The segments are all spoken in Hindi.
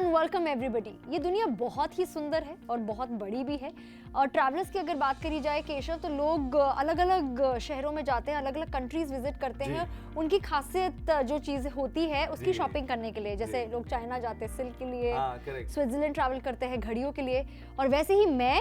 And welcome everybody. ये दुनिया बहुत ही सुंदर है और बहुत बड़ी भी है। और ट्रैवलर्स की अगर बात करी जाए केशव, तो लोग अलग अलग शहरों में जाते हैं, अलग अलग कंट्रीज विजिट करते हैं। उनकी खासियत जो चीज़ होती है उसकी शॉपिंग करने के लिए, जैसे लोग चाइना जाते हैं सिल्क के लिए, स्विट्जरलैंड ट्रैवल करते हैं घड़ियों के लिए, और वैसे ही मैं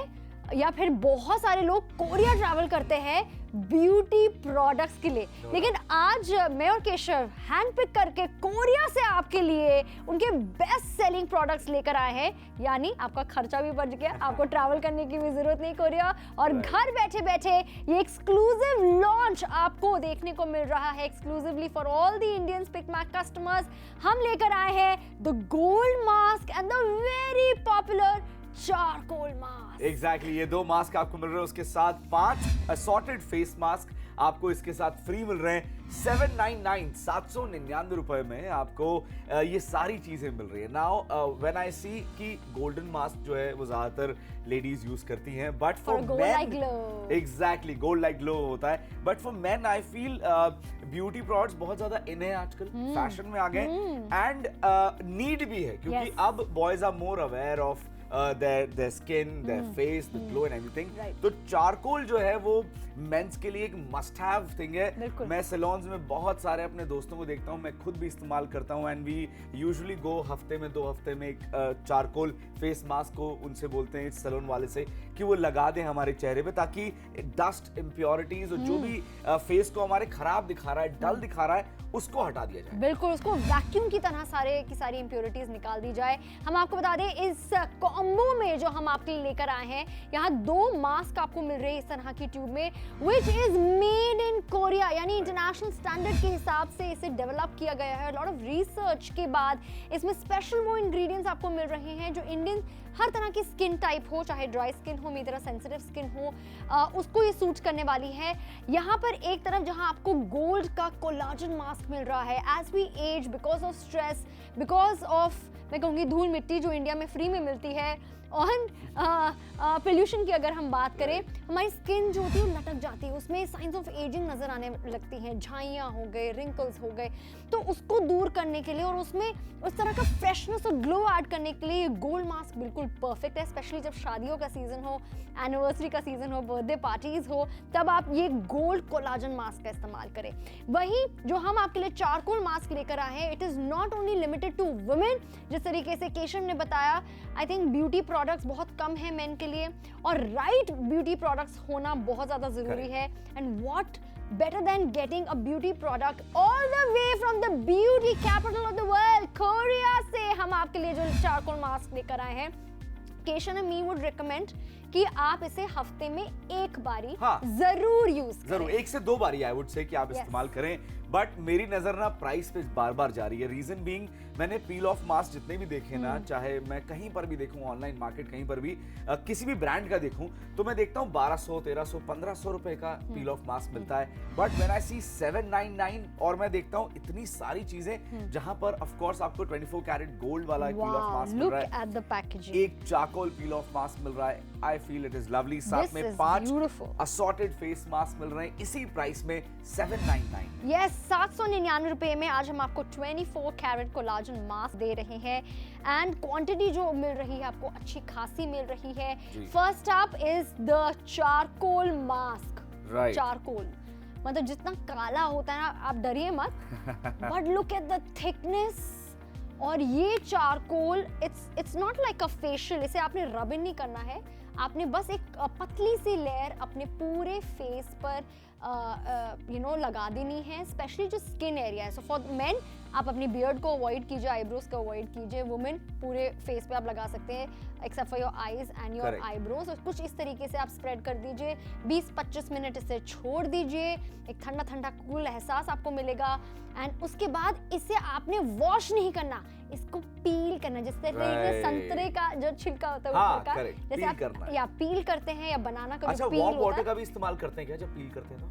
या फिर बहुत सारे लोग कोरिया ट्रैवल करते हैं ब्यूटी प्रोडक्ट्स के लिए। लेकिन आज मैं और केशव हैंड पिक करके कोरिया से आपके लिए उनके बेस्ट सेलिंग प्रोडक्ट्स लेकर आए हैं। यानी आपका खर्चा भी बच गया, आपको ट्रैवल करने की भी जरूरत नहीं कोरिया, और घर बैठे बैठे ये एक्सक्लूसिव लॉन्च आपको देखने को मिल रहा है exclusively for all the Indian pick mac customers. हम लेकर आए हैं the gold mask and the very popular charcoal mask. Exactly, ये दो मास्क आपको मिल रहे हैं, उसके साथ 5 असॉर्टेड फेस मास्क आपको इसके साथ फ्री मिल रहे हैं। 799 रुपए में आपको ये सारी चीजें मिल रही है। नाउ व्हेन आई सी कि गोल्डन मास्क जो है वो ज्यादातर लेडीज यूज करती हैं, but for main exactly gold like glow होता है, but for main I feel beauty products बहुत ज्यादा इन है आजकल, फैशन में आ गए एंड नीड भी है, क्योंकि अब boys are more aware of their skin, their face, the glow and everything. तो चारकोल जो है वो मेंस के लिए एक मस्ट हैव थिंग है। मैं सैलून्स में बहुत सारे अपने दोस्तों को देखता हूँ, मैं खुद भी इस्तेमाल करता हूँ, एंड वी यूजुअली गो हफ्ते में 2 हफ्ते में एक चारकोल फेस मास्क को उनसे बोलते हैं सैलून वाले से कि वो लगा दें हमारे चेहरे पे, ताकि डस्ट, इम्प्योरिटीज और जो भी फेस को हमारे खराब दिखा रहा है, डल दिखा रहा है, उसको हटा दिया जाए। बिल्कुल, उसको वैक्यूम की तरह सारे की सारी इम्प्योरिटीज निकाल दी जाए। हम आपको बता दें इस कॉम्बो में जो हम आपके लिए लेकर आए हैं, यहाँ 2 मास्क आपको मिल रहे हैं इस तरह की ट्यूब में, which is made in Korea, यानी इंटरनेशनल स्टैंडर्ड के हिसाब से इसे डेवलप किया गया है। लॉट ऑफ रिसर्च के बाद इसमें स्पेशल वो इंग्रेडिएंट्स आपको मिल रहे हैं जो इंडियन हर तरह की स्किन टाइप हो, चाहे ड्राई स्किन हो, मेरी तरह सेंसिटिव स्किन हो, उसको ये सूट करने वाली है। यहाँ पर एक तरफ जहाँ आपको गोल्ड का कोलाजन मास्क मिल रहा है, as we age, because of stress, because of मैं कहूँगी धूल मिट्टी जो इंडिया में फ्री में मिलती है, और पोल्यूशन की अगर हम बात करें, हमारी स्किन जो होती है लटक जाती है, उसमें साइंस ऑफ एजिंग नजर आने लगती हैं, झाइयाँ हो गए, रिंकल्स हो गए, तो उसको दूर करने के लिए और उसमें उस तरह का फ्रेशनेस और ग्लो ऐड करने के लिए ये गोल्ड मास्क बिल्कुल परफेक्ट है। स्पेशली जब शादियों का सीजन हो, एनिवर्सरी का सीजन हो, बर्थडे पार्टीज हो, तब आप ये गोल्ड कोलाजन मास्क का इस्तेमाल करें। वहीं जो हम आपके लिए चारकोल मास्क लेकर आए हैं, it is not only limited to women, जिस तरीके से केशव ने बताया। आई थिंक ब्यूटी प्रोडक्ट्स बहुत कम है मेन के लिए, और राइट ब्यूटी प्रोडक्ट्स होना बहुत ज्यादा जरूरी है। And what better than getting a beauty product all the way from the beauty capital of the world, Korea से हम आपके लिए जो चारकोल मास्क लेकर आए हैं, Keshav and me would recommend कि आप इसे हफ्ते में एक बारी जरूर यूज करें। जरूर 1 से 2 बारी आई वुड से कि आप इस्तेमाल करें, बट मेरी नजर ना प्राइस पे बार बार जा रही है। रीजन बीइंग, मैंने पील ऑफ मास्क जितने भी देखे ना, चाहे मैं कहीं पर भी देखूं, ऑनलाइन मार्केट कहीं पर भी किसी भी ब्रांड का देखूं, तो मैं देखता हूं 1200, 1300, 1500 रुपए का पील ऑफ मास्क मिलता है। बट व्हेन आई सी 799, और मैं देखता हूं इतनी सारी चीजें जहां पर ऑफ कोर्स आपको 24 कैरेट गोल्ड वाला पील ऑफ मास्क मिल रहा है, look at the packaging, एक चारकोल पील ऑफ मास्क मिल रहा है, I feel it is lovely. साथ में 5 असॉर्टेड फेस मास्क मिल रहे हैं इसी प्राइस में 799। यस, 799 रुपए में आज हम आपको 24 कैरेट कोलाजन मास्क दे रहे हैं, एंड क्वांटिटी जो मिल रही है आपको अच्छी खासी मिल रही है। First up is the charcoal mask. Charcoal मतलब जितना काला होता है ना, आप डरिए मत, but look at the thickness. और ये charcoal it's not like a facial, इसे आपने रब इन नहीं करना है, आपने बस एक पतली सी लेयर अपने पूरे फेस पर लगा देनी है, स्पेशली जो स्किन एरिया है। सो फॉर मेन आप अपनी बियर्ड को अवॉइड कीजिए, आईब्रोज को अवॉइड कीजिए। वुमेन पूरे फेस पे आप लगा सकते हैं, except for your eyes and your eyebrows. कुछ इस तरीके से आप स्प्रेड कर दीजिए, 20-25 मिनट इसे छोड़ दीजिए, एक ठंडा ठंडा कूल एहसास आपको मिलेगा। एंड उसके बाद इसे आपने वॉश नहीं करना, इसको पील करना, जिस तरीके से संतरे का जो छिलका होता है ऊपर का, जैसे आप या पील करते हैं, या बनाना का जो पील होता है। वाटर का भी इस्तेमाल करते हैं क्या जब पील करते हैं?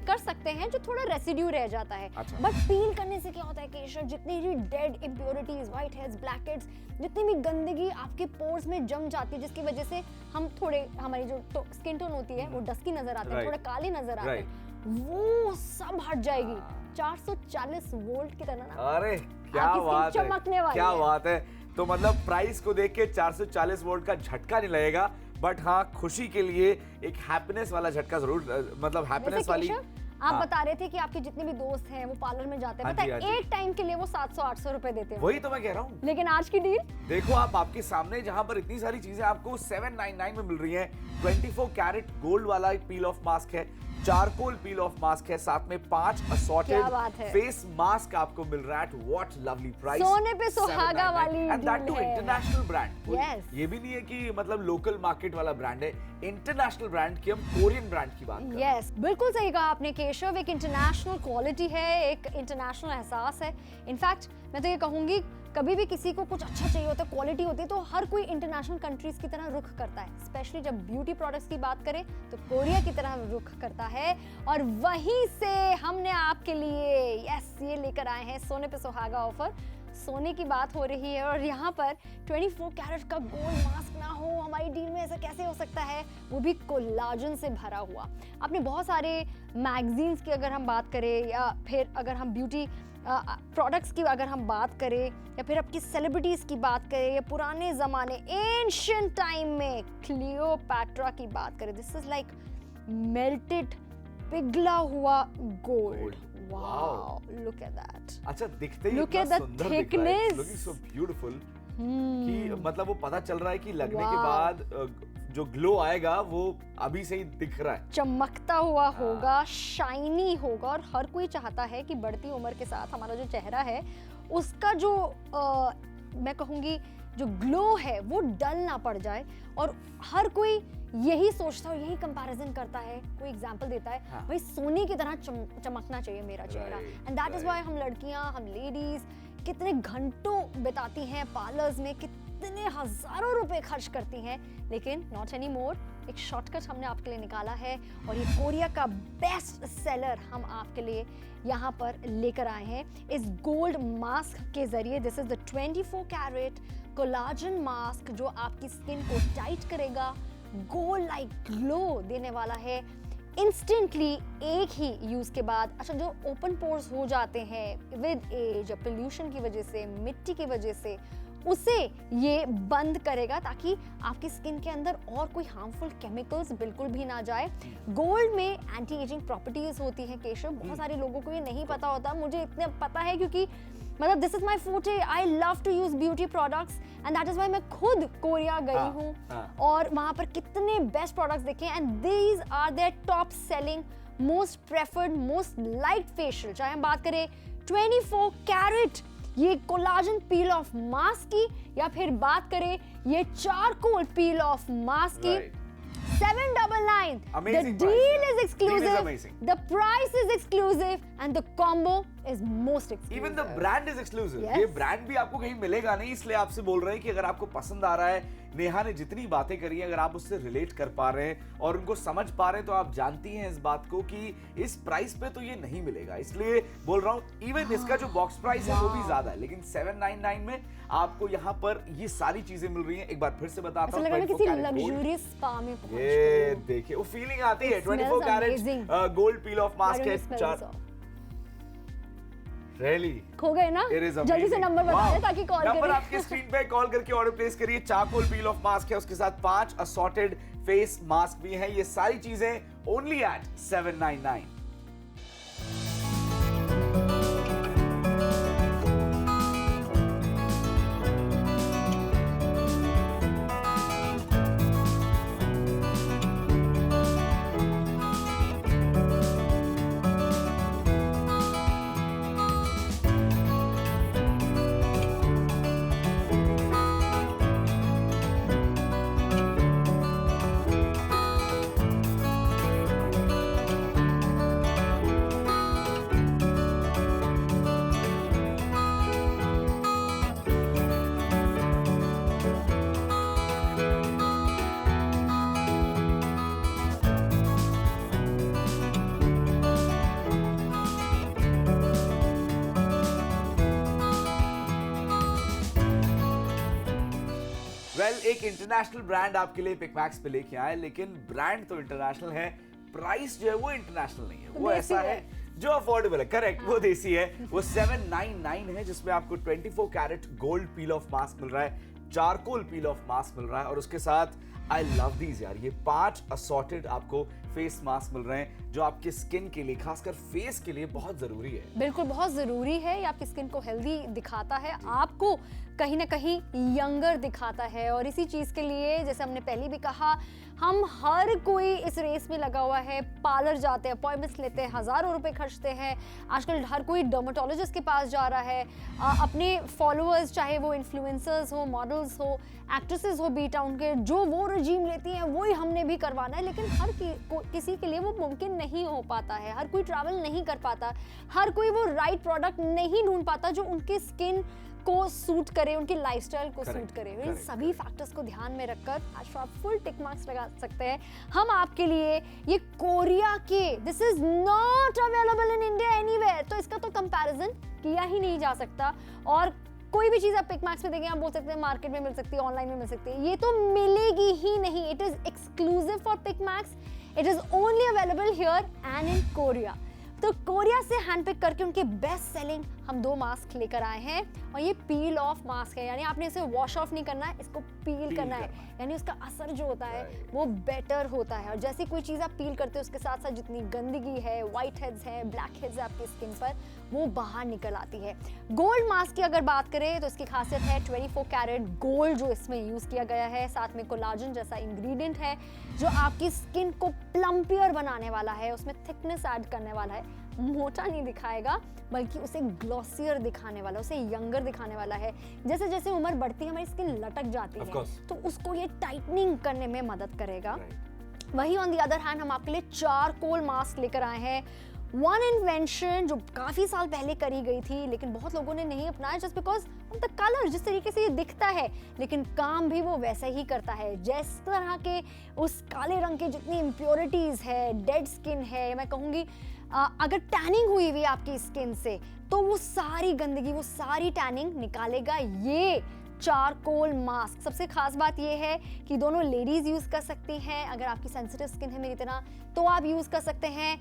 कर सकते हैं, जो थोड़ा रेसिड्यू रह जाता है। बट पील करने से क्या होता है केशव, जितनी भी dead impurities, white heads, black heads, जितनी भी गंदगी आपके पोर्स में जम जाती है, जिसकी वजह से हम थोड़े, हमारी जो स्किन टोन होती है वो डस्की नजर आते हैं, थोड़े काले नजर आते हैं, वो सब हट जाएगी 440 वोल्ट की तरह ना। अरे क्या बात है, क्या बात है। तो मतलब प्राइस को देख के 440 वोल्ट का झटका नहीं लगेगा, बट हाँ खुशी के लिए एक हैप्पीनेस वाला झटका जरूर, मतलब हैप्पीनेस वाली। आप बता रहे थे कि आपके जितने भी दोस्त हैं वो पार्लर में जाते हैं, पता है एक टाइम के लिए वो 700-800 रुपए देते हैं। वही तो मैं कह रहा हूँ। लेकिन आज की डील देखो आप, आपके सामने जहां पर इतनी सारी चीजें आपको 799 में मिल रही हैं। 24 कैरेट गोल्ड वाला एक पील ऑफ मास्क है, चारकोल पील ऑफ मास्क है, साथ में 5 असॉर्टेड फेस मास्क आपको मिल रहा है एट व्हाट लवली प्राइस। सोने पे सुहागा वाली and that too international brand. Yes. ये भी नहीं है कि मतलब लोकल मार्केट वाला ब्रांड है, इंटरनेशनल ब्रांड की, हम कोरियन ब्रांड की बात कर रहे हैं। यस, बिल्कुल सही कहा आपने केशव, एक इंटरनेशनल क्वालिटी है, एक इंटरनेशनल एहसास है। इनफैक्ट मैं तो ये कहूंगी कभी भी किसी को कुछ अच्छा चाहिए होता है, क्वालिटी होती है, तो हर कोई इंटरनेशनल कंट्रीज की तरह रुख करता है। स्पेशली जब ब्यूटी प्रोडक्ट्स की बात करें तो कोरिया की तरह रुख करता है। और वहीं से हमने आपके लिए ये लेकर आए हैं सोने पे सुहागा ऑफर। सोने की बात हो रही है और यहाँ पर 24 कैरेट का गोल्ड मास्क ना हो हमारी डील में, ऐसा कैसे हो सकता है, वो भी कोलाजन से भरा हुआ। आपने बहुत सारे मैगजीन्स की अगर हम बात करें, या फिर अगर हम ब्यूटी प्रोडक्ट्स की अगर हम बात करें, या फिर आपकी सेलिब्रिटीज की बात करें, या पुराने जमाने एंशिएंट टाइम में क्लियोपैट्रा की बात करें, दिस इज लाइक मेल्टेड पिघला हुआ gold. Wow, look at that. अच्छा, दिखते ही लुक इतना एट द सुंदर दिख रहा है, लुकिंग सो ब्यूटीफुल कि मतलब वो पता चल रहा है कि लगने के बाद जो ग्लो आएगा वो अभी से ही दिख रहा है, चमकता हुआ होगा, शाइनी होगा। और हर कोई चाहता है कि बढ़ती उम्र के साथ हमारा जो चेहरा है उसका जो मैं कहूँगी जो ग्लो है वो डल ना पड़ जाए। और हर कोई यही सोचता है, यही कंपैरिजन करता है, कोई एग्जांपल देता है, हाँ। भाई सोने की तरह चमकना चाहिए मेरा चेहरा। एंड दैट इज व्हाई हम लड़कियां, हम लेडीज कितने घंटों बिताती हैं पार्लर्स में, कितने हजारों रुपए खर्च करती हैं, लेकिन नॉट एनी मोर। एक शॉर्टकट हमने आपके लिए निकाला है और ये कोरिया का बेस्ट सेलर हम आपके लिए यहाँ पर लेकर आए हैं इस गोल्ड मास्क के जरिए। This is the 24 carat collagen mask जो आपकी स्किन को टाइट करेगा, गोल्ड लाइक ग्लो देने वाला है इंस्टेंटली एक ही यूज के बाद। अच्छा, जो ओपन पोर्स हो जाते हैं विद एज या पोल्यूशन की वजह से, मिट्टी की वजह से, उसे ये बंद करेगा ताकि आपकी स्किन के अंदर और कोई हार्मफुल केमिकल्स बिल्कुल भी ना जाए। गोल्ड में एंटी एजिंग प्रॉपर्टीज होती हैं केशव, बहुत सारे लोगों को ये नहीं पता होता, मुझे इतने पता है क्योंकि मतलब this is my forte, I love to use beauty products and that is why मैं खुद कोरिया गई हूँ और वहां पर कितने बेस्ट प्रोडक्ट्स देखे and these are their top selling, most preferred, most light facial. चाहे हम बात करें 24 कैरेट ये कोलाजन पील ऑफ मास्क की, या फिर बात करें ये चारकोल पील ऑफ मास्क की, 799. Amazing The price, deal yeah. is exclusive. Deal is amazing. The price is exclusive and the combo is most exclusive. Even the brand is exclusive. Yes. ये ब्रांड भी आपको कहीं मिलेगा नहीं, इसलिए आपसे बोल रहे हैं कि अगर आपको पसंद आ रहा है, नेहा ने जितनी बातें करी हैं, अगर आप उससे रिलेट कर पा रहे हैं और उनको समझ पा रहे हैं, तो आप जानती हैं इस बात को कि इस प्राइस पे तो ये नहीं मिलेगा। इसलिए बोल रहा हूँ, इवन इसका जो बॉक्स प्राइस है वो भी ज्यादा है, लेकिन 799 में आपको यहाँ पर ये सारी चीजें मिल रही हैं। एक बार फिर से बताता हूँ, किसी लग्जूरियस स्पा में पहुंच ये गए। देखिए वो फीलिंग आती है। 24 carat gold peel off mask है। Really? खो गए ना? जल्दी से नंबर बता दें ताकि कॉल करें। नंबर आपके स्क्रीन पे कॉल करके ऑर्डर प्लेस करिए। चारकोल पील ऑफ मास्क है, उसके साथ 5 असॉर्टेड फेस मास्क भी हैं। ये सारी चीजें ओनली एट 799। एक इंटरनेशनल ब्रांड आपके लिए पिकमैक्स पे लेके आए, लेकिन ब्रांड तो इंटरनेशनल है, प्राइस जो है वो इंटरनेशनल नहीं है। वो ऐसा है जो अफोर्डेबल है, करेक्ट, वो देसी है, वो 799 है, जिसमें आपको 24 carat gold peel off mask मिल रहा है, चारकोल पील ऑफ मास्क मिल रहा है, और उसके साथ आई लव दीज यार, ये 5 असॉर्टेड आपको फेस मास्क मिल रहे हैं जो आपके स्किन के लिए, खासकर फेस के लिए बहुत जरूरी है। बिल्कुल बहुत जरूरी है, ये आपकी स्किन को हेल्दी दिखाता है, आपको कहीं ना कहीं यंगर दिखाता है। और इसी चीज के लिए जैसे हमने पहले भी कहा, हम हर कोई इस रेस में लगा हुआ है, पार्लर जाते हैं, अपॉइंटमेंट्स लेते हैं, हजारों रुपए खर्चते हैं, आजकल हर कोई डर्मेटोलॉजिस्ट के पास जा रहा है, अपने फॉलोअर्स चाहे वो इन्फ्लुएंसर्स हो, मॉडल्स हो, एक्ट्रेसेस हो, बी टाउन के, जो वो रजीम लेती हैं वही हमने भी करवाना है। लेकिन हर किसी के लिए वो मुमकिन नहीं हो पाता है, हर कोई ट्रैवल नहीं कर पाता, हर कोई वो राइट प्रोडक्ट नहीं ढूंढ पाता जो उनके स्किन को सूट करे, उनकी लाइफस्टाइल को सूट करे। इन सभी फैक्टर्स को ध्यान में रखकर आज आप फुल टिक मार्क्स लगा सकते हैं। हम आपके लिए ये कोरिया के, this is not available in India anywhere, तो इसका तो कंपैरिजन किया ही नहीं जा सकता। और कोई भी चीज आप पिक मार्क्स में देखें, आप बोल सकते हैं मार्केट में मिल सकती है, ऑनलाइन में मिल सकती है, ये तो मिलेगी ही नहीं। It is exclusive for pick marks, it is only available here and in Korea. तो कोरिया से हैंड पिक करके उनके बेस्ट सेलिंग हम 2 मास्क लेकर आए हैं, और ये पील ऑफ मास्क है, यानी आपने इसे वॉश ऑफ नहीं करना है, इसको पील करना है, यानी उसका असर जो होता है वो बेटर होता है। और जैसी कोई चीज़ आप पील करते हो उसके साथ साथ जितनी गंदगी है, व्हाइट हेड्स है, ब्लैक हेड्स है आपकी स्किन पर, वो बाहर निकल आती है। गोल्ड मास्क की अगर बात करें तो इसकी खासियत है 24 कैरेट गोल्ड जो इसमें यूज किया गया है, साथ में कोलाजन जैसा इंग्रेडिएंट है जो आपकी स्किन को प्लम्पियर बनाने वाला है, उसमें थिकनेस ऐड करने वाला है, मोटा नहीं दिखाएगा बल्कि उसे ग्लॉसियर दिखाने वाला, उसे यंगर दिखाने वाला है। जैसे जैसे उम्र बढ़ती है हमारी स्किन लटक जाती है, तो उसको ये टाइटनिंग करने में मदद करेगा। वहीं ऑन द अदर हैंड हम आपके लिए चारकोल मास्क लेकर आए हैं, वन इन्वेंशन जो काफी साल पहले करी गई थी लेकिन बहुत लोगों ने नहीं अपनाया, just because of the colour, जिस तरीके से ये दिखता है, लेकिन काम भी वो वैसे ही करता है। जिस तरह के उस काले रंग के जितनी इम्प्योरिटीज है, डेड स्किन है, मैं कहूँगी अगर टैनिंग हुई हुई आपकी स्किन से तो वो सारी गंदगी, वो सारी टैनिंग निकालेगा ये चारकोल मास्क। सबसे खास बात ये है कि दोनों लेडीज यूज कर सकती हैं, अगर आपकी सेंसिटिव स्किन है मेरी तरह तो आप यूज कर सकते हैं,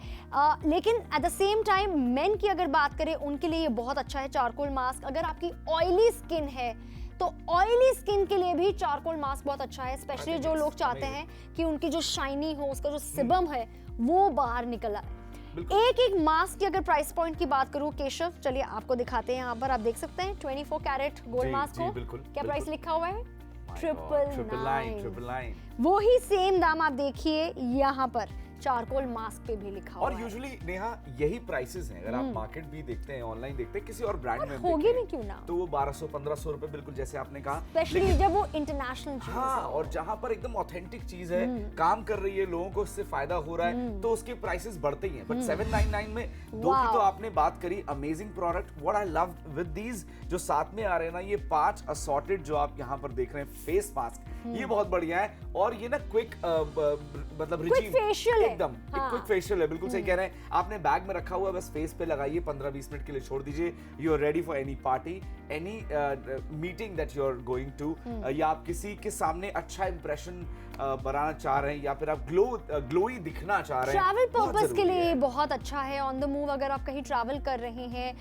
लेकिन at the same time main की अगर बात करें उनके लिए ये बहुत अच्छा है चारकोल मास्क। अगर आपकी ऑयली स्किन है तो ऑयली स्किन के लिए भी चारकोल मास्क बहुत अच्छा है, स्पेशली जो लोग चाहते हैं कि उनकी जो शाइनी हो, उसका जो सिबम है वो बाहर निकल आए। एक मास्क की अगर प्राइस पॉइंट की बात करूं केशव, चलिए आपको दिखाते हैं, यहाँ पर आप देख सकते हैं 24 कैरेट गोल्ड मास्क हो, क्या प्राइस लिखा हुआ है? 999। वो ही सेम दाम आप देखिए यहाँ पर चारकोल मास्क पे भी लिखा हुआ है। और यूजुअली नेहा यही प्राइसेस हैं, अगर आप मार्केट भी देखते हैं, ऑनलाइन देखते हैं, किसी और ब्रांड में होगी नहीं क्यों ना, तो वो 1200-1500 रुपए, बिल्कुल जैसे आपने कहा, स्पेशली जब वो इंटरनेशनल चीज हाँ, और जहाँ पर एकदम ऑथेंटिक चीज है, काम कर रही है, लोगों को इससे फायदा हो रहा है, तो उसके प्राइसेस बढ़ते ही हैं। बट 799 में दो की तो आपने बात करी, amazing product. What I love with these जो साथ में आ रहे हैं ना, ये 5 असॉर्टेड जो आप यहाँ पर देख रहे हैं फेस मास्क, ये बहुत बढ़िया है। और ये ना क्विक मतलब रिजीम एकदम क्विक फेशियल है, बिल्कुल सही कह रहे हैं। आपने बैग में रखा हुआ है, बस फेस पे लगाइए, 15-20 मिनट के लिए छोड़ दीजिए, you are ready for any party, any meeting that you are going to, या आप किसी के सामने अच्छा इंप्रेशन बनाना चाह रहे हैं, या फिर आप ग्लोई दिखना चाह रहे हैं, ट्रैवल पर्पस के लिए बहुत अच्छा है। ऑन द मूव अगर आप कहीं ट्रैवल कर रहे हैं,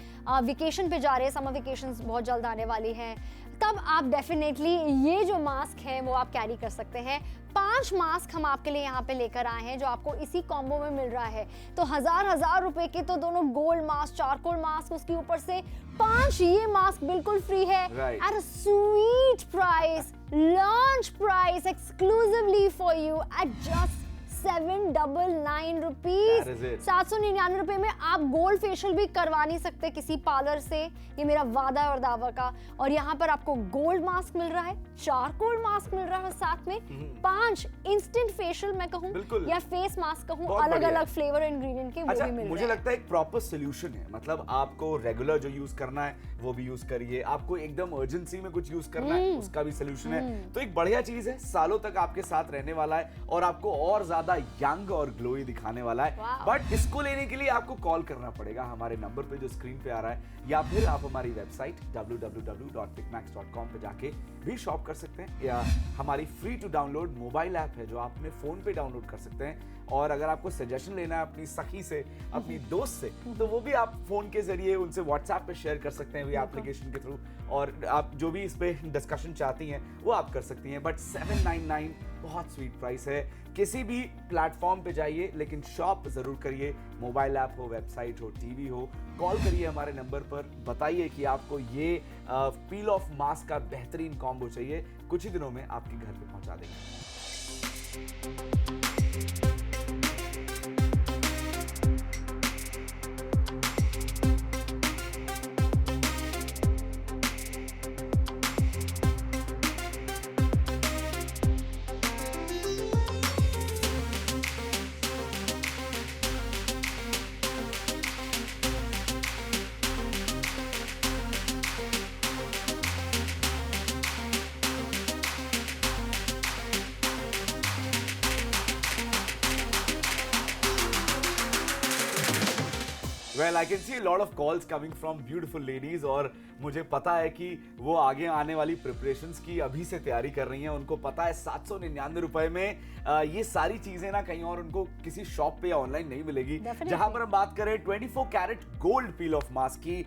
वेकेशन पे जा रहे हैं, समर वेकेशंस बहुत जल्द आने वाली हैं, तब आप डेफिनेटली ये जो मास्क है वो आप कैरी कर सकते हैं। 5 मास्क हम आपके लिए यहाँ पे लेकर आए हैं जो आपको इसी कॉम्बो में मिल रहा है। तो हजार रुपए के तो दोनों गोल्ड मास्क, चारकोल मास्क, उसके ऊपर से 5 ये मास्क बिल्कुल फ्री है at a sweet price, launch price exclusively for you at just 799 rupees. 799 रुपए में आप गोल्ड फेशियल भी करवा नहीं सकते किसी पार्लर से, ये मेरा वादा और दावा का। और यहाँ पर आपको गोल्ड मास्क मिल रहा है, चारकोल मास्क मिल रहा है, साथ में 5 इंस्टेंट फेशियल मैं कहूँ या फेस मास्क कहूँ, अलग अलग फ्लेवर इंग्रेडिएंट के, वो भी मिल रहे हैं। मुझे लगता है एक प्रॉपर सोल्यूशन है, मतलब आपको रेगुलर जो यूज करना है वो भी यूज करिए, आपको एकदम अर्जेंसी में कुछ यूज करना है उसका भी सोल्यूशन है। तो एक बढ़िया चीज है, सालों तक आपके साथ रहने वाला है और आपको और ज्यादा यंग और ग्लोई दिखाने वाला है। बट इसको लेने के लिए आपको कॉल करना पड़ेगा हमारे नंबर पे जो स्क्रीन पे आ रहा है, या फिर आप हमारी वेबसाइट www.picmax.com पे जाके भी शॉप कर सकते हैं, या हमारी free to download mobile app है जो आप अपने फोन पे डाउनलोड कर सकते हैं और अगर आपको सजेशन लेना है अपनी सखी से, अपनी दोस्त से, तो वो भी आप फोन के जरिए उनसे व्हाट्सएप पे शेयर कर सकते हैं वही एप्लीकेशन के थ्रू, और आप जो भी इस पे डिस्कशन चाहती हैं वो आप कर सकती हैं। बट 799 बहुत स्वीट प्राइस है। किसी भी प्लेटफॉर्म पे जाइए, लेकिन शॉप जरूर करिए, मोबाइल ऐप हो, वेबसाइट हो, टीवी हो, कॉल करिए हमारे नंबर पर, बताइए कि आपको ये पील ऑफ मास्क का बेहतरीन कॉम्बो चाहिए, कुछ ही दिनों में आपके घर पे पहुंचा देंगे। Well, I can see a lot of calls coming from beautiful ladies और मुझे पता है कि वो आगे आने वाली प्रिपरेशंस की अभी से तैयारी कर रही हैं। उनको पता है 799 रुपए में ये सारी चीजें ना कहीं और उनको किसी शॉप पे या ऑनलाइन नहीं मिलेगी। जहां पर हम बात करें 24 carat gold peel off mask की,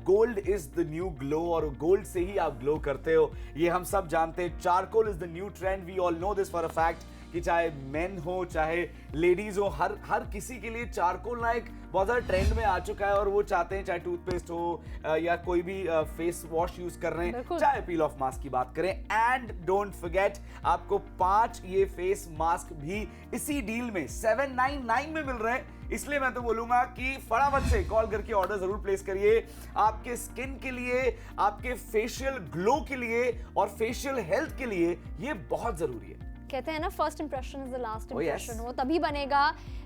gold is the new glow और गोल्ड से ही आप ग्लो करते हो, ये हम सब जानते हैं। Charcoal is the new trend, we all know this for a fact कि चाहे मेन हो चाहे लेडीज हो, हर किसी के लिए चारकोल ना एक बहुत ज़्यादा ट्रेंड में आ चुका है और वो चाहते हैं चाहे टूथपेस्ट हो या कोई भी फेस वॉश यूज कर रहे हैं, चाहे पील ऑफ मास्क की बात करें। एंड डोंट फॉरगेट आपको 5 ये फेस मास्क भी इसी डील में 799 में मिल रहे हैं। इसलिए मैं तो बोलूंगा कि फटाफट से कॉल करके ऑर्डर जरूर प्लेस करिए। आपके स्किन के लिए, आपके फेशियल ग्लो के लिए और फेशियल हेल्थ के लिए ये बहुत जरूरी है। कहते हैं ना first impression is the last impression. वो तभी बनेगा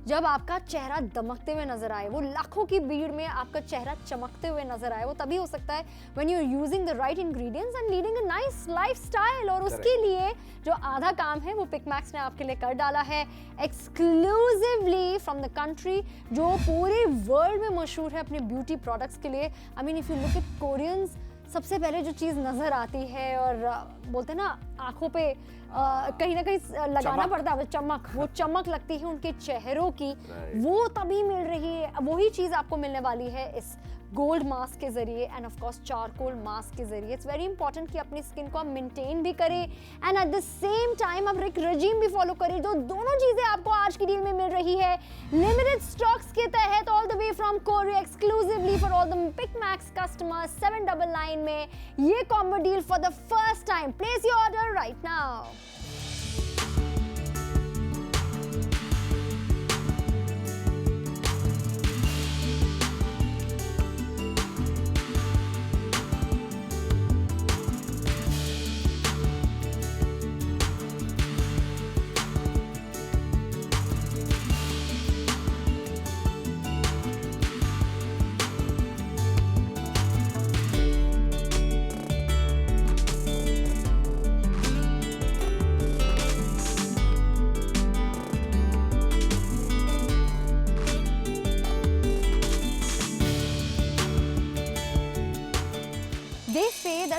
जब आपका चेहरा दमकते हुए नजर आए, वो लाखों की भीड़ में आपका चेहरा चमकते हुए नजर आए। वो तभी हो सकता है when you are using the right ingredients and leading a nice lifestyle. और उसके लिए जो आधा काम है वो पिकमैक्स ने आपके लिए कर डाला है, एक्सक्लूसिवली फ्रॉम द कंट्री, जो पूरे वर्ल्ड में मशहूर है अपने ब्यूटी प्रोडक्ट्स के लिए। I mean if you look at Koreans, सबसे पहले जो चीज़ नज़र आती है और बोलते हैं ना आंखों पे कहीं ना कहीं लगाना पड़ता है चमक, वो चमक लगती है उनके चेहरों की, वो तभी मिल रही है। वही चीज़ आपको मिलने वाली है इस गोल्ड मास्क के जरिए end of course charcoal mask के जरिए। इट्स वेरी इंपॉर्टेंट कि अपनी स्किन को आप मेंटेन भी करें and at the same time आप एक रेजिम भी फॉलो करें। जो दोनों चीजें आपको आज की डील में मिल रही है लिमिटेड स्टॉक्स के तहत, all the way from Korea, exclusively for all the Pickmax customers. 799 में ये combo deal for the first time. Place your order right now.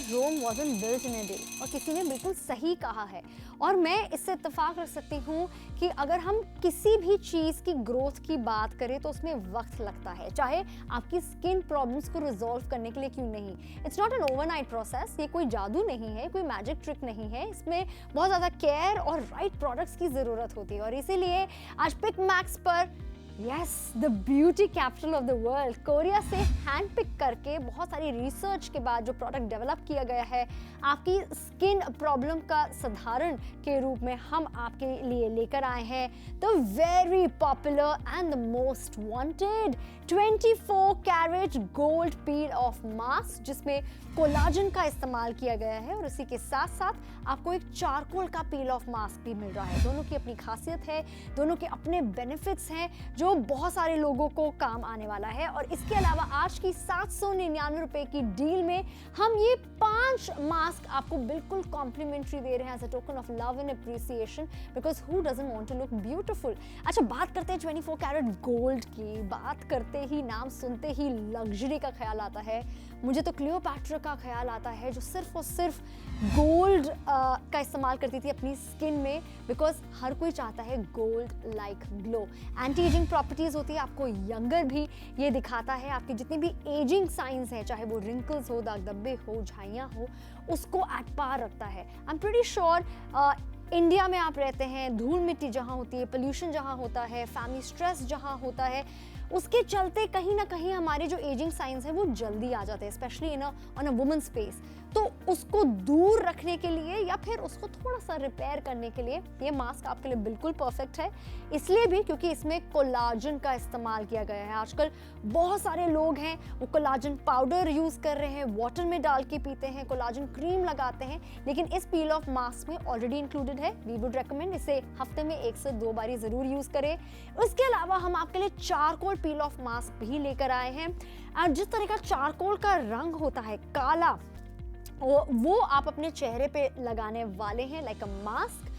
Rome wasn't built in a day, और किसी ने बिल्कुल सही कहा है। और मैं इससे इत्तेफाक रख सकती हूँ कि अगर हम किसी भी चीज़ की ग्रोथ की बात करें तो उसमें वक्त लगता है, चाहे आपकी स्किन प्रॉब्लम्स को रिजॉल्व करने के लिए क्यों नहीं। It's not an overnight process, ये कोई जादू नहीं है, कोई मैजिक ट्रिक नहीं है। इसमें बहुत ज़्यादा केयर और राइट प्रोडक्ट्स की ज़रूरत होती है। और इसीलिए आज पिकमैक्स पर yes the beauty capital of the world, Korea से हैंड पिक करके बहुत सारी रिसर्च के बाद जो प्रोडक्ट डेवलप किया गया है आपकी स्किन प्रॉब्लम का साधारण के रूप में हम आपके लिए लेकर आए हैं the very popular and the most wanted 24 carat gold peel off mask, जिसमें कोलाजन का इस्तेमाल किया गया है और इसी के साथ साथ आपको एक चारकोल का पील ऑफ मास्क भी मिल रहा है। दोनों की अपनी खासियत है, दोनों के अपने बेनिफिट्स हैं जो जो बहुत सारे लोगों को काम आने वाला है। और इसके अलावा आज की 799 रुपए की डील में हम ये 5 मास्क आपको बिल्कुल कॉम्प्लीमेंट्री दे रहे हैं as a token of love and appreciation, because who doesn't want to look beautiful. अच्छा, बात करते हैं 24 कैरेट गोल्ड की। बात करते ही, नाम सुनते ही लग्जरी का ख्याल आता है। मुझे तो क्लियोपैट्रा का ख्याल आता है, जो सिर्फ और सिर्फ गोल्ड का इस्तेमाल करती थी अपनी स्किन में, बिकॉज हर कोई चाहता है gold like glow. Anti ageing properties होती है, आपको यंगर भी ये दिखाता है। आपके जितने भी एजिंग साइंस हैं, चाहे वो रिंकल्स हो, दाग धब्बे हो, झाइयाँ हो, उसको एट पार रखता है। I am pretty sure India में आप रहते हैं, धूल मिट्टी जहाँ होती है, पोल्यूशन जहाँ होता है, फैमिली स्ट्रेस जहाँ होता है, उसके चलते कहीं ना कहीं हमारे जो एजिंग साइंस है वो जल्दी आ जाते हैं, specially in on a woman space. तो उसको दूर रखने के लिए या फिर उसको थोड़ा सा रिपेयर करने के लिए ये मास्क आपके लिए बिल्कुल परफेक्ट है। इसलिए भी क्योंकि इसमें कोलाजन का इस्तेमाल किया गया है। आजकल बहुत सारे लोग हैं वो कोलाजन पाउडर यूज कर रहे हैं, वाटर में डाल के पीते हैं, कोलाजन क्रीम लगाते हैं, लेकिन इस पील ऑफ मास्क में ऑलरेडी इंक्लूडेड है। वी वुड रेकमेंड इसे हफ्ते में 1 से 2 बारी जरूर यूज करें। उसके अलावा हम आपके लिए चारकोल पील ऑफ मास्क भी लेकर आए हैं। और जिस तरह का चारकोल का रंग होता है काला, वो आप अपने चेहरे पे लगाने वाले हैं लाइक अ मास्क,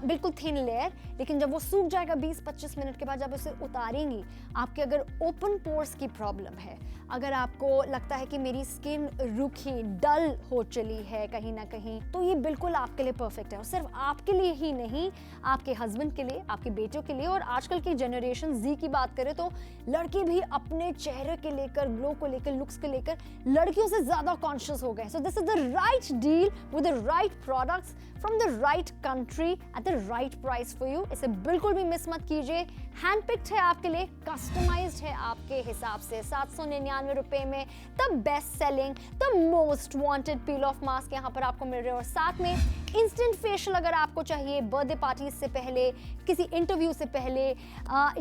बिल्कुल थिन लेयर। लेकिन जब वो सूख जाएगा 20-25 मिनट के बाद, जब उसे उतारेंगी, आपके अगर ओपन पोर्स की प्रॉब्लम है, अगर आपको लगता है कि मेरी स्किन रूखी डल हो चली है कहीं ना कहीं, तो ये बिल्कुल आपके लिए परफेक्ट है। और सिर्फ आपके लिए ही नहीं, आपके हस्बैंड के लिए, आपके बेटों के लिए। और आजकल की जनरेशन जी की बात करें तो लड़के भी अपने चेहरे के लेकर, ग्लो को लेकर, लुक्स के लेकर लड़कियों से ज्यादा कॉन्शियस हो गए। So this is the right deal with the right products from the right country at the right price for you. इसे बिल्कुल भी मिस मत कीजिए। हैंड पिक्ड है आपके लिए, कस्टमाइज्ड है आपके हिसाब से। 799 रुपए में the best selling, the most wanted peel off mask यहाँ पर आपको मिल रहे हैं। और साथ में इंस्टेंट फेशियल अगर आपको चाहिए बर्थडे पार्टी से पहले, किसी इंटरव्यू से पहले,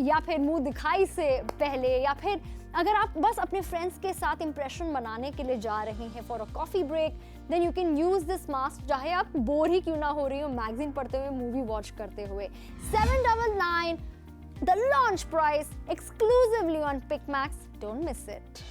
या फिर मुंह दिखाई से पहले, या फिर अगर आप बस अपने फ्रेंड्स के साथ इंप्रेशन बनाने के लिए जा रहे हैं for a coffee break, then you can use this mask, चाहे आप बोर ही क्यों ना हो रही हो मैगजीन पढ़ते हुए, मूवी वॉच करते हुए। 799 the launch price exclusively on PicMax. Don't miss it.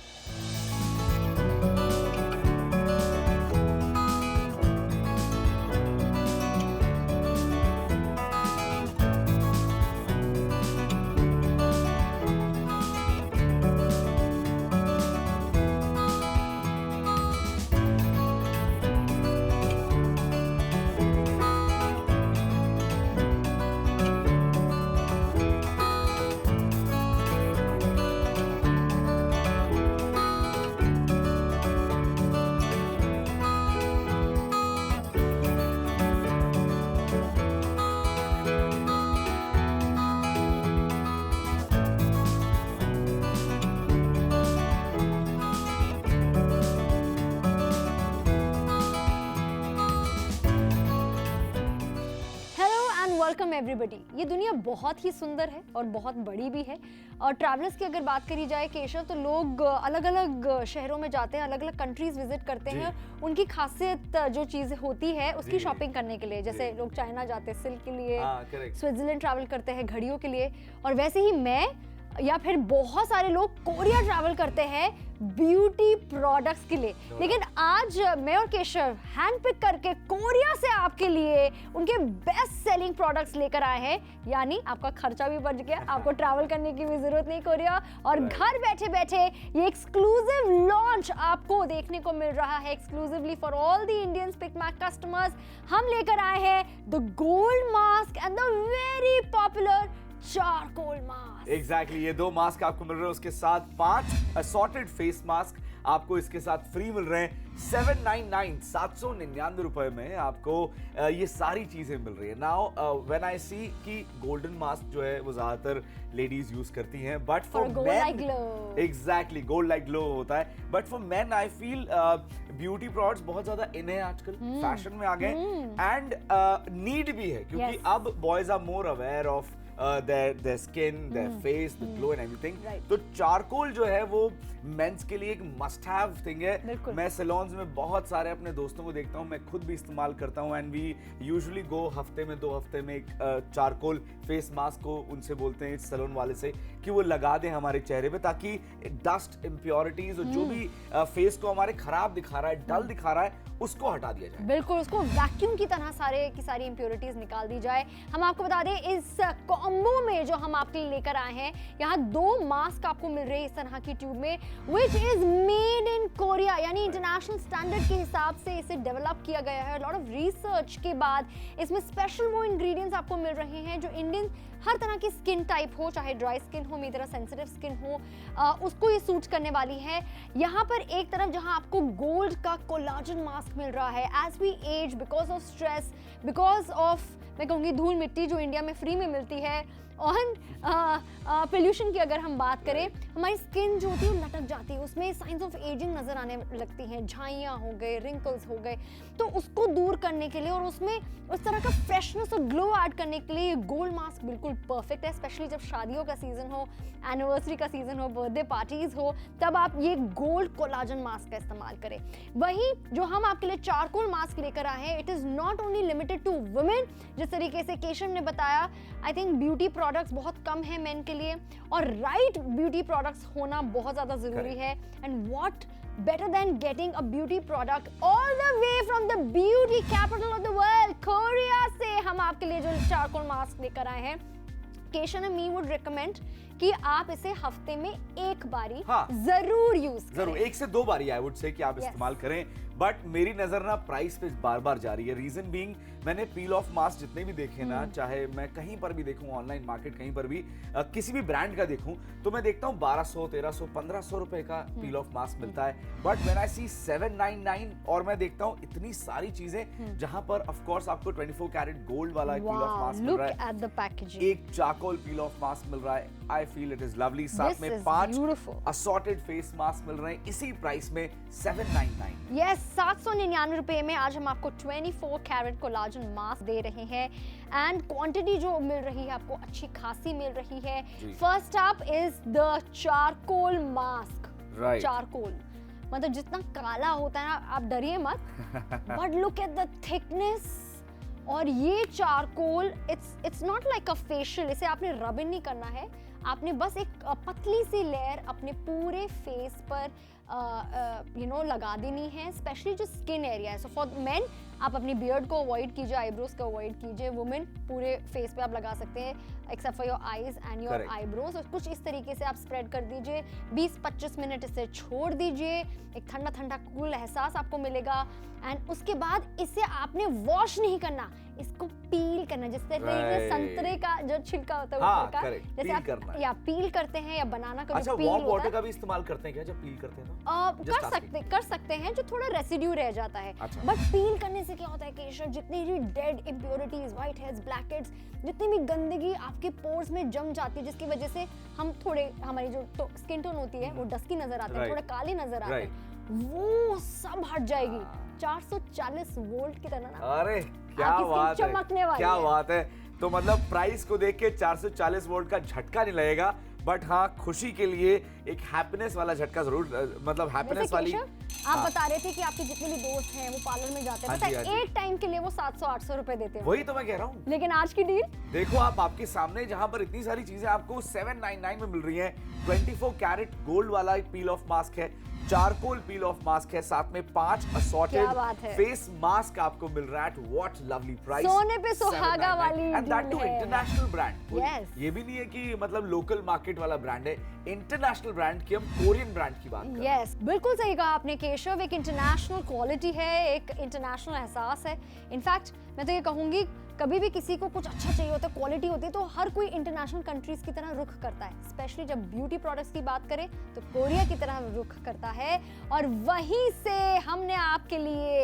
Welcome everybody. ये दुनिया बहुत ही सुंदर है और बहुत बड़ी भी है। और ट्रैवलर्स की अगर बात करी जाए केशव, तो लोग अलग अलग शहरों में जाते हैं, अलग अलग कंट्रीज विजिट करते हैं। उनकी खासियत जो चीज़ होती है उसकी शॉपिंग करने के लिए, जैसे लोग चाइना जाते हैं सिल्क के लिए, स्विट्जरलैंड ट्रैवल करते हैं घड़ियों के लिए, और वैसे ही मैं या फिर बहुत सारे लोग कोरिया ट्रैवल करते हैं ब्यूटी प्रोडक्ट्स के लिए। लेकिन आज मैं और केशव हैंड पिक करके कोरिया से आपके लिए उनके बेस्ट सेलिंग प्रोडक्ट्स लेकर आए हैं। यानी आपका खर्चा भी बच गया, आपको ट्रैवल करने की भी जरूरत नहीं कोरिया, और घर बैठे बैठे ये एक्सक्लूसिव लॉन्च आपको देखने को मिल रहा है exclusively for all the Indians Pickmac customers. हम लेकर आए हैं the gold mask and the very popular charcoal mask. Exactly, ये 2 मास्क आपको मिल रहे हैं, उसके साथ 5 असॉर्टेड फेस मास्क आपको इसके साथ फ्री मिल रहे हैं। 799 रुपए में आपको ये सारी चीजें मिल रही है। नाउ व्हेन आई सी कि गोल्डन मास्क जो है वो ज्यादातर लेडीज यूज करती हैं, but for main exactly gold like glow होता है, but for main I feel beauty products बहुत ज्यादा इन है आजकल, फैशन में आ गए, एंड नीड भी है, क्योंकि अब boys are more aware of their skin, their face, the glow and everything. Right. तो चारकोल जो है वो मेंस के लिए एक मस्ट हैव थिंग है. बिल्कुल. मैं सैलून्स में बहुत सारे अपने दोस्तों को देखता हूँ, मैं खुद भी इस्तेमाल करता हूँ, एंड वी यूजुअली गो हफ्ते में 2 हफ्ते में एक चारकोल फेस मास्क को उनसे बोलते हैं सैलून वाले से कि वो लगा दें हमारे चेहरे पे, ताकि डस्ट इम्प्योरिटीज और जो भी फेस को हमारे खराब दिखा रहा है, डल दिखा रहा है, उसको हटा दिया जाए. बिल्कुल, उसको वैक्यूम की तरह सारे की सारी इम्प्योरिटीज निकाल दी जाए. हम आपको बता दें इस कॉम्बो में जो हम आपके लिए लेकर आए हैं, यहाँ 2 मास्क आपको मिल रहे हैं इस तरह की ट्यूब में, which is made in Korea, यानी इंटरनेशनल स्टैंडर्ड के हिसाब से इसे डेवलप किया गया है. लॉट ऑफ रिसर्च के बाद इसमें स्पेशल वो इंग्रेडिएंट्स आपको मिल रहे हैं जो इंडियन हर तरह की स्किन टाइप हो, चाहे ड्राई स्किन हो, मेरी तरह सेंसिटिव स्किन हो, उसको ये सूट करने वाली है. यहाँ पर एक तरफ जहाँ आपको गोल्ड का कोलाजन मास्क मिल रहा है, as we age, because of stress, because of मैं कहूँगी धूल मिट्टी जो इंडिया में फ्री में मिलती है, और पोल्यूशन की अगर हम बात करें, हमारी स्किन जो होती है वो लटक जाती है, उसमें साइंस ऑफ एजिंग नजर आने लगती हैं, झाइयाँ हो गए, रिंकल्स हो गए. तो उसको दूर करने के लिए और उसमें उस तरह का फ्रेशनेस और ग्लो ऐड करने के लिए ये गोल्ड मास्क बिल्कुल परफेक्ट है. स्पेशली जब शादियों का सीजन हो, एनिवर्सरी का सीजन हो, बर्थडे पार्टीज हो, तब आप ये गोल्ड कोलाजन मास्क का इस्तेमाल करें. वहीं जो हम आपके लिए चारकोल मास्क लेकर आए हैं, it is not only limited to women. जिस तरीके से केशव ने बताया, आई थिंक ब्यूटी प्रोडक्ट्स बहुत कम है मेन के लिए, और राइट ब्यूटी प्रोडक्ट्स होना बहुत ज्यादा जरूरी है. And what better than getting a beauty product all the way from the beauty capital of the world, Korea से हम आपके लिए जो चारकोल मास्क लेकर आए हैं. केशन एंड मी वुड रिकमेंड कि आप इसे हफ्ते में एक बारी जरूर यूज करें. जरूर 1 से 2 बारी आई वुड से कि आप इस्तेमाल करें. बट मेरी नजर ना प्राइस पे बार बार जा रही है. रीजन बीइंग, मैंने पील ऑफ मास्क जितने भी देखे ना, चाहे मैं कहीं पर भी देखूं, ऑनलाइन मार्केट कहीं पर भी किसी भी ब्रांड का देखूं, तो मैं देखता हूं 1200, 1300, 1500 रुपए का पील ऑफ मास्क मिलता है. बट व्हेन आई सी 799, और मैं देखता हूं इतनी सारी चीजें जहां पर ऑफ कोर्स आपको 24 कैरेट गोल्ड वाला पील ऑफ मास्क मिल रहा है. Look at the packaging. एक चारकोल पील ऑफ मास्क मिल रहा है. I feel it is lovely. साथ में 5 असॉर्टेड फेस मास्क मिल रहे हैं इसी प्राइस में 799. यस, 799 रुपए में आज हम आपको 24 कैरेट कोलाजन मास्क दे रहे हैं. एंड क्वांटिटी जो मिल रही है आपको अच्छी खासी मिल रही है. First up is the charcoal mask. Charcoal मतलब जितना काला होता है ना, आप डरिए मत, but look at the thickness. और ये charcoal it's not like a facial. इसे आपने रब इन नहीं करना है, आपने बस एक पतली सी लेयर अपने पूरे फेस पर लगा देनी है, स्पेशली जो स्किन एरिया है. सो फॉर मेन आप अपनी बियर्ड को अवॉइड कीजिए, आईब्रोज को अवॉइड कीजिए. वुमेन पूरे फेस पे आप लगा सकते हैं except for your eyes and your eyebrows. और कुछ इस तरीके से आप स्प्रेड कर दीजिए. 20-25 मिनट इसे छोड़ दीजिए. एक ठंडा ठंडा कूल एहसास आपको मिलेगा. एंड उसके बाद इसे आपने वॉश नहीं करना, इसको पील करना. जिस तरीके से संतरे का जो छिलका होता है ऊपर का, जैसे आप या पील करते हैं, या बनाना का जो पील होता है. वार्म वाटर का भी इस्तेमाल करते हैं क्या जब पील करते हैं? कर सकते हैं, जो थोड़ा रेसिड्यू रह जाता है. बट पील करने से क्या होता है कि जितनी भी dead impurities, white heads, black heads, जितनी भी गंदगी आपके पोर्स में जम जाती है, जिसकी वजह से हम थोड़े, हमारी जो स्किन टोन होती है वो डस्की नजर आते हैं, थोड़े काले नजर आते हैं, वो सब हट जाएगी. 440 वोल्ट की तरह ना. अरे क्या बात है, चमकने वाली क्या बात है. तो मतलब प्राइस को देख के 440 वोल्ट का झटका नहीं लगेगा, बट हाँ खुशी के लिए एक हैप्पीनेस वाला झटका जरूर, मतलब हैप्पीनेस वाली. आप बता रहे थे कि आपके जितने भी दोस्त हैं वो पार्लर में जाते हैं, पता है एक टाइम के लिए वो 700-800 रुपए देते हैं. वही तो मैं कह रहा हूँ. लेकिन आज की डील देखो आप, आपके सामने जहां पर इतनी सारी चीजें आपको 799 में मिल रही हैं. 24 कैरेट गोल्ड वाला एक पील ऑफ मास्क है, चारकोल पील ऑफ मास्क है, साथ में 5 असॉर्टेड फेस मास्क आपको मिल रहा है. What lovely price. सोने पे सुहागा वाली and that too international brand. Yes. ये भी नहीं है कि मतलब लोकल मार्केट वाला ब्रांड है, इंटरनेशनल ब्रांड की, हम कोरियन ब्रांड की बात कर रहे हैं. यस, बिल्कुल सही कहा आपने केशव. एक इंटरनेशनल क्वालिटी है, एक इंटरनेशनल एहसास है. इनफैक्ट मैं तो ये कहूंगी, कभी भी किसी को कुछ अच्छा चाहिए होता है, क्वालिटी होती है, तो हर कोई इंटरनेशनल कंट्रीज की तरह रुख करता है. स्पेशली जब ब्यूटी प्रोडक्ट्स की बात करें तो कोरिया की तरह रुख करता है. और वहीं से हमने आपके लिए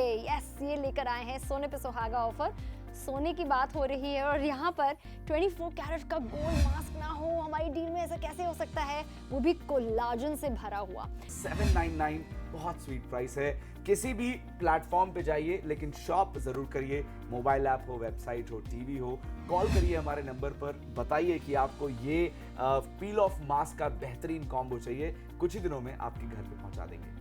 ये लेकर आए हैं सोने पे सुहागा ऑफर. सोने की बात हो रही है और यहाँ पर 24 कैरेट का गोल्ड मास्क ना हो हमारी डील में, ऐसा कैसे हो सकता है, वो भी कोलाजन से भरा हुआ. 799 बहुत स्वीट प्राइस है। किसी भी प्लेटफॉर्म पे जाइए लेकिन शॉप जरूर करिए, मोबाइल ऐप हो, वेबसाइट हो, टीवी हो, कॉल करिए हमारे नंबर पर, बताइए कि आपको ये पील ऑफ मास्क का बेहतरीन कॉम्बो चाहिए, कुछ ही दिनों में आपके घर पे पहुंचा देंगे।